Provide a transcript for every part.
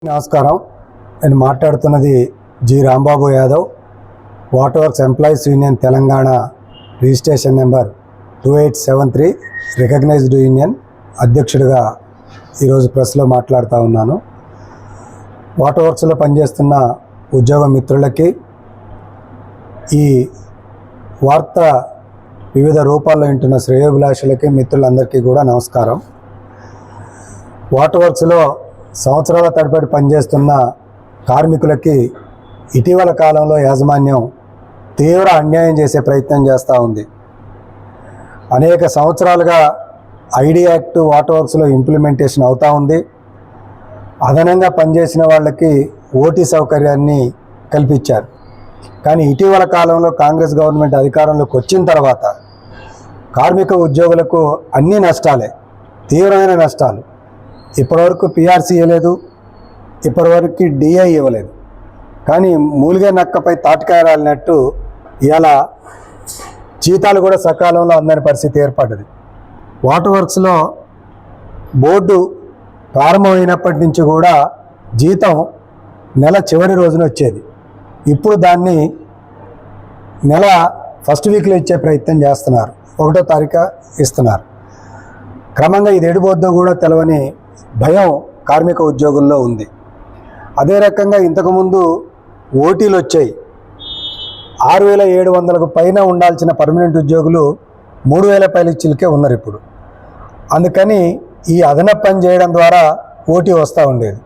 నమస్కారం. నేను మాట్లాడుతున్నది G Rambabu Yadav, water works employees union Telangana registration number 2873 recognised union అధ్యక్షుడిగా ఈరోజు ప్రెస్లో మాట్లాడుతూ ఉన్నాను. వాటర్ వర్క్స్లో పనిచేస్తున్న ఉద్యోగ మిత్రులకి, ఈ వార్త వివిధ రూపాల్లో వింటున్న శ్రేయోభిలాషులకి, మిత్రులందరికీ కూడా నమస్కారం. వాటర్ వర్క్స్లో సంవత్సరాల తరబడి పనిచేస్తున్న కార్మికులకి ఇటీవల కాలంలో యాజమాన్యం తీవ్ర అన్యాయం చేసే ప్రయత్నం చేస్తూ ఉంది. అనేక సంవత్సరాలుగా ఐడి యాక్ట్ వాటర్ వర్క్స్లో ఇంప్లిమెంటేషన్ అవుతూ ఉంది. అదనంగా పనిచేసిన వాళ్ళకి ఓటీ సౌకర్యాన్ని కల్పించారు. కానీ ఇటీవల కాలంలో కాంగ్రెస్ గవర్నమెంట్ అధికారంలోకి వచ్చిన తర్వాత కార్మిక ఉద్యోగులకు అన్ని నష్టాలే, తీవ్రమైన నష్టాలు. ఇప్పటివరకు పిఆర్సీ ఇవ్వలేదు, ఇప్పటివరకు డిఐ ఇవ్వలేదు. కానీ మూలిగే నక్కపై తాటికాయ రాలినట్టు ఇలా జీతాలు కూడా సకాలంలో అందని పరిస్థితి ఏర్పడ్డది. వాటర్ వర్క్స్లో బోర్డు ప్రారంభమైనప్పటి నుంచి కూడా జీతం నెల చివరి రోజున వచ్చేది. ఇప్పుడు దాన్ని నెల ఫస్ట్ వీక్లో ఇచ్చే ప్రయత్నం చేస్తున్నారు. 1వ తారీఖు ఇస్తున్నారు. క్రమంగా ఇది ఎడిపోద్దో కూడా తెలవని భయం కార్మిక ఉద్యోగుల్లో ఉంది. అదే రకంగా ఇంతకుముందు ఓటీలు వచ్చాయి. 6,700కు పైన ఉండాల్సిన పర్మనెంట్ ఉద్యోగులు 3,000 పైచిలకే ఉన్నారు ఇప్పుడు. అందుకని ఈ అదనపు పని చేయడం ద్వారా ఓటీ వస్తూ ఉండేది.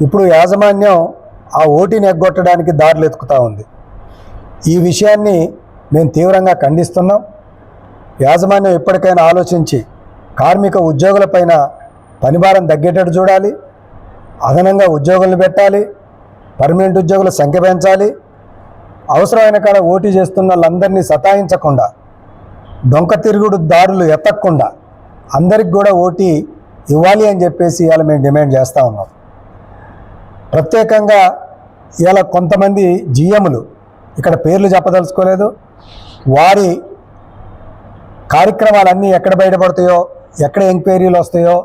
ఇప్పుడు యాజమాన్యం ఆ ఓటీని ఎగ్గొట్టడానికి దారులు ఎత్తుకుతూ ఉంది. ఈ విషయాన్ని మేము తీవ్రంగా ఖండిస్తున్నాం. యాజమాన్యం ఇప్పటికైనా ఆలోచించి కార్మిక ఉద్యోగులపైన పనిభారం తగ్గేటట్టు చూడాలి, అదనంగా ఉద్యోగులను పెట్టాలి, పర్మనెంట్ ఉద్యోగుల సంఖ్య పెంచాలి. అవసరమైన కాడ ఓటీ చేస్తున్న వాళ్ళందరినీ సతాయించకుండా, డొంక తిరుగుడు దారులు ఎత్తకుండా అందరికి కూడా ఓటీ ఇవ్వాలి అని చెప్పేసి ఇవాళ మేము డిమాండ్ చేస్తూ ఉన్నాం. ప్రత్యేకంగా ఇవాళ కొంతమంది జిఎంలు, ఇక్కడ పేర్లు చెప్పదలుచుకోలేదు, వారి కార్యక్రమాలన్నీ ఎక్కడ బయటపడతాయో, ఎక్కడ ఎంక్వైరీలు వస్తాయో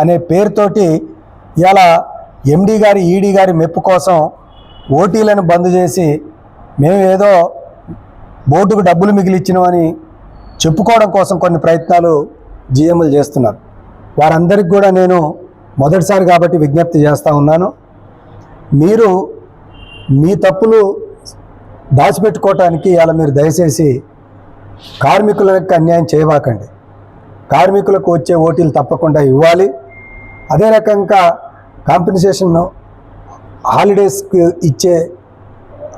అనే పేరుతోటి ఇలా ఎండి గారి, ఈడీ గారి మెప్పు కోసం ఓటీలను బంద్ చేసి మేము ఏదో బోర్డుకు డబ్బులు మిగిలిచ్చినామని చెప్పుకోవడం కోసం కొన్ని ప్రయత్నాలు జిఎంలు చేస్తున్నారు. వారందరికీ కూడా నేను మొదటిసారి కాబట్టి విజ్ఞప్తి చేస్తూ ఉన్నాను. మీరు మీ తప్పులు దాచిపెట్టుకోవటానికి ఇలా మీరు దయచేసి కార్మికులకు అన్యాయం చేయబాకండి. కార్మికులకు వచ్చే ఓటీలు తప్పకుండా ఇవ్వాలి. అదే రకంగా కాంపెన్సేషన్ హాలిడేస్కి ఇచ్చే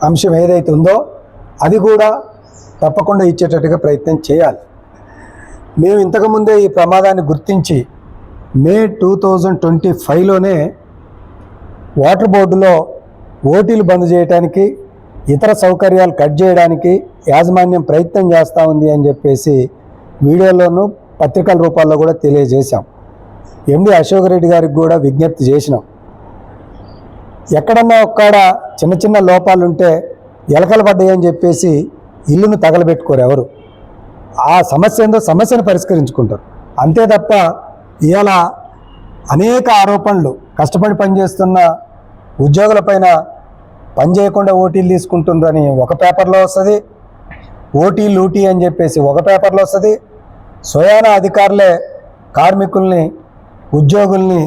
అంశం ఏదైతే ఉందో అది కూడా తప్పకుండా ఇచ్చేటట్టుగా ప్రయత్నం చేయాలి. మేము ఇంతకుముందే ఈ ప్రమాదాన్ని గుర్తించి మే 2025లోనే వాటర్ బోర్డులో ఓటీలు బంద్ చేయడానికి, ఇతర సౌకర్యాలు కట్ చేయడానికి యాజమాన్యం ప్రయత్నం చేస్తూ ఉంది అని చెప్పేసి వీడియోలోనూ పత్రికల రూపాల్లో కూడా తెలియజేశాం. ఎండి అశోక్ రెడ్డి గారికి కూడా విజ్ఞప్తి చేసినాం. ఎక్కడన్నా ఒక్కడ చిన్న చిన్న లోపాలు ఉంటే ఎలకలు పడ్డాయని చెప్పేసి ఇల్లును తగలబెట్టుకోరు ఎవరు. ఆ సమస్య ఏందో సమస్యను పరిష్కరించుకుంటారు అంతే తప్ప ఇవాళ అనేక ఆరోపణలు, కష్టపడి పనిచేస్తున్న ఉద్యోగులపైన పని చేయకుండా ఓటీలు తీసుకుంటుండ్రని ఒక పేపర్లో వస్తుంది, ఓటీ లూటీ అని చెప్పేసి ఒక పేపర్లో వస్తుంది. స్వయాన అధికారులే కార్మికుల్ని, ఉద్యోగుల్ని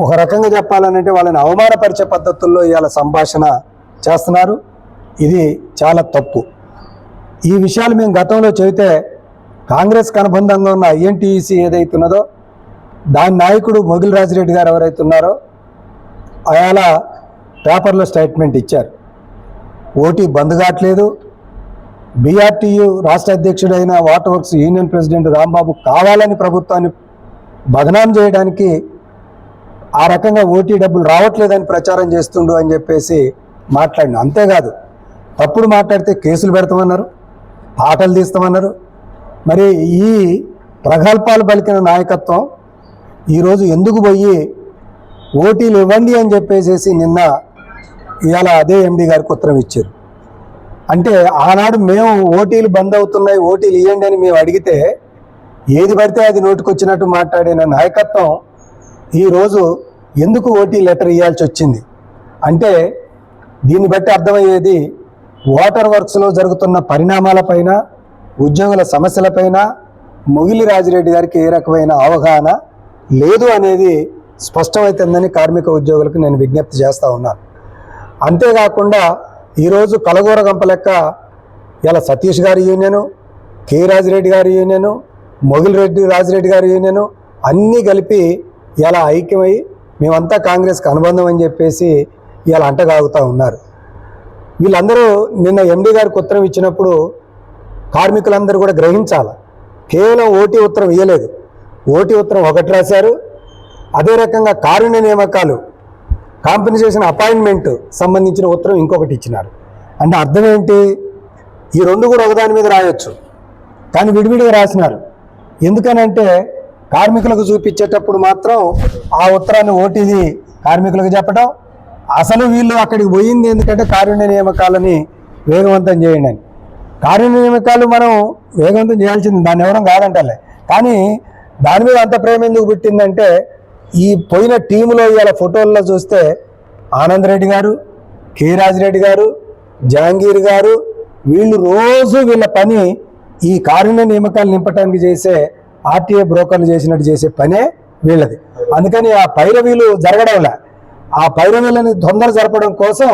ఒక రకంగా చెప్పాలనంటే వాళ్ళని అవమానపరిచే పద్ధతుల్లో ఇవాళ సంభాషణ చేస్తున్నారు. ఇది చాలా తప్పు. ఈ విషయాలు మేము గతంలో చెబితే కాంగ్రెస్కి అనుబంధంగా ఉన్న ఐఎన్టీయూసీ ఏదైతే ఉన్నదో దాని నాయకుడు మొగిల్ రాజిరెడ్డి గారు ఎవరైతే ఉన్నారో అయాల పేపర్లో స్టేట్మెంట్ ఇచ్చారు. ఓటీ బంద్ కావట్లేదు. బీఆర్టీయూ రాష్ట్ర అధ్యక్షుడైన water works union president Rambabu కావాలని ప్రభుత్వాన్ని బదనాం చేయడానికి ఆ రకంగా ఓటీ డబ్బులు రావట్లేదని ప్రచారం చేస్తుండు అని చెప్పేసి మాట్లాడిన. అంతేకాదు, తప్పుడు మాట్లాడితే కేసులు పెడతామన్నారు, ఆటలు తీస్తామన్నారు. మరి ఈ ప్రగల్భాలు పలికిన నాయకత్వం ఈరోజు ఎందుకు పోయి ఓటీలు ఇవ్వండి అని చెప్పేసి నిన్న ఇవాళ అదే ఎండి గారికి ఉత్తరం ఇచ్చారు. అంటే ఆనాడు మేము ఓటీలు బంద్ అవుతున్నాయి, ఓటీలు ఇవ్వండి అని మేము అడిగితే ఏది పడితే అది నోటికొచ్చినట్టు మాట్లాడిన నాయకత్వం ఈరోజు ఎందుకు ఓటీ లెటర్ ఇవ్వాల్సి వచ్చింది అంటే దీన్ని బట్టి అర్థమయ్యేది వాటర్ వర్క్స్లో జరుగుతున్న పరిణామాలపైన, ఉద్యోగుల సమస్యలపైన మొగిలి రాజిరెడ్డి గారికి ఏ రకమైన అవగాహన లేదు అనేది స్పష్టమవుతుందని కార్మిక ఉద్యోగులకు నేను విజ్ఞప్తి చేస్తూ ఉన్నాను. అంతేకాకుండా ఈరోజు కలగూర గంప లెక్క ఇలా సతీష్ గారి యూనియను, కె రాజిరెడ్డి గారి యూనియను, మొగిలి రాజిరెడ్డి గారి యూనియను అన్నీ కలిపి ఇలా ఐక్యమై మేమంతా కాంగ్రెస్కి అనుబంధం అని చెప్పేసి ఇలా అంటగాగుతూ ఉన్నారు. వీళ్ళందరూ నిన్న ఎండి గారికి ఉత్తరం ఇచ్చినప్పుడు కార్మికులందరూ కూడా గ్రహించాలి. కేవలం ఓటీ ఉత్తరం ఇవ్వలేదు, ఓటీ ఉత్తరం ఒకటి రాశారు. అదే రకంగా కారుణ్య నియామకాలు, కాంపెన్సేషన్ అపాయింట్మెంట్ సంబంధించిన ఉత్తరం ఇంకొకటి ఇచ్చినారు. అంటే అర్థం ఏంటి? ఈ రెండు కూడా ఒకదాని మీద రాయొచ్చు, కానీ విడివిడిగా రాసినారు. ఎందుకనంటే కార్మికులకు చూపించేటప్పుడు మాత్రం ఆ ఉత్తరాన్ని ఓటీది కార్మికులకు చెప్పడం, అసలు వీళ్ళు అక్కడికి పోయింది ఎందుకంటే కారుణ్య నియామకాలని వేగవంతం చేయండి అని. కారుణ్య నియామకాలు మనం వేగవంతం చేయాల్సింది, దాన్ని ఎవరం కాదంటలే, కానీ దాని మీద అంత ప్రేమ ఎందుకు పుట్టిందంటే ఈ పోయిన టీములో ఇవాళ ఫోటోల్లో చూస్తే ఆనంద్ రెడ్డి గారు, కె రాజిరెడ్డి గారు, జహాంగీర్ గారు వీళ్ళు రోజు వీళ్ళ పని ఈ కారుణ్య నియామకాలు నింపడానికి చేసే ఆర్టీఏ బ్రోకర్లు చేసినట్టు చేసే పనే వీళ్ళది. అందుకని ఆ పైరవీలు జరగడంలే, ఆ పైరవీలని తొందర జరపడం కోసం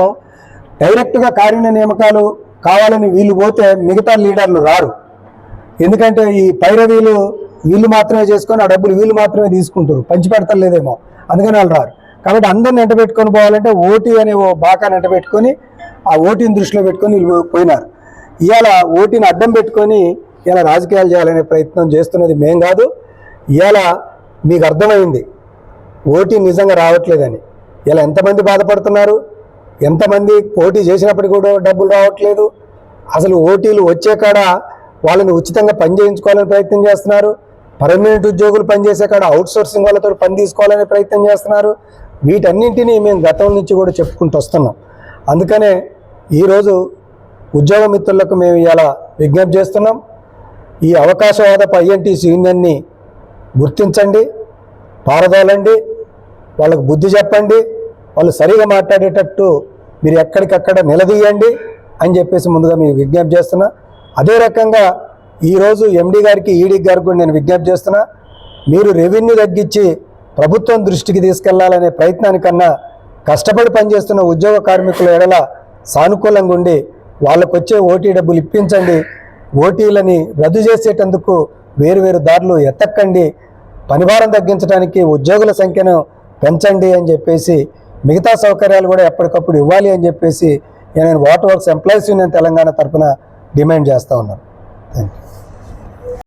డైరెక్ట్గా కారుణ్య నియామకాలు కావాలని వీళ్ళు పోతే మిగతా లీడర్లు రారు. ఎందుకంటే ఈ పైరవీలు వీళ్ళు మాత్రమే చేసుకొని ఆ డబ్బులు వీళ్ళు మాత్రమే తీసుకుంటారు, పంచి పెడతలేదేమో, అందుకని వాళ్ళు రారు. కాబట్టి అందరిని ఎంటబెట్టుకొని పోవాలంటే ఓటీ అనే ఓ బాకాన్ని ఎంటబెట్టుకొని ఆ ఓటీని దృష్టిలో పెట్టుకొని వీళ్ళు పోయినారు. ఇవాళ ఓటీని అడ్డం పెట్టుకొని ఇలా రాజకీయాలు చేయాలనే ప్రయత్నం చేస్తున్నది మేం కాదు. ఇవాళ మీకు అర్థమైంది ఓటీ నిజంగా రావట్లేదని. ఇలా ఎంతమంది బాధపడుతున్నారు, ఎంతమంది పోటీ చేసినప్పటికీ కూడా డబ్బులు రావట్లేదు. అసలు ఓటీలు వచ్చే కాడ వాళ్ళని ఉచితంగా పని చేయించుకోవాలని ప్రయత్నం చేస్తున్నారు. పర్మనెంట్ ఉద్యోగులు పనిచేసే కాడ అవుట్సోర్సింగ్ వాళ్ళతో పని తీసుకోవాలనే ప్రయత్నం చేస్తున్నారు. వీటన్నింటినీ మేము గతం నుంచి కూడా చెప్పుకుంటూ వస్తున్నాం. అందుకనే ఈరోజు ఉద్యోగ మిత్రులకు మేము ఇలా విజ్ఞప్తి చేస్తున్నాం. ఈ అవకాశవాదపు ఐఎన్టీసీ యూనియన్ని గుర్తించండి, పారదోలండి, వాళ్ళకు బుద్ధి చెప్పండి, వాళ్ళు సరిగా మాట్లాడేటట్టు మీరు ఎక్కడికక్కడ నిలదీయండి అని చెప్పేసి ముందుగా మీకు విజ్ఞప్తి చేస్తున్నా. అదే రకంగా ఈరోజు ఎండి గారికి, ఈడీ గారికి కూడా నేను విజ్ఞప్తి చేస్తున్నా, మీరు రెవెన్యూ తగ్గించి ప్రభుత్వం దృష్టికి తీసుకెళ్లాలనే ప్రయత్నానికన్నా కష్టపడి పనిచేస్తున్న ఉద్యోగ కార్మికుల ఎడల సానుకూలంగా ఉండి వాళ్ళకు వచ్చే ఓటీ డబ్బులు ఇప్పించండి. ఓటీలని రద్దు చేసేటందుకు వేరు దారులు ఎత్తక్కండి. పనిభారం తగ్గించడానికి ఉద్యోగుల సంఖ్యను పెంచండి అని చెప్పేసి, మిగతా సౌకర్యాలు కూడా ఎప్పటికప్పుడు ఇవ్వాలి అని చెప్పేసి నేను water works employees union Telangana తరఫున డిమాండ్ చేస్తూ ఉన్నాను. Thank you.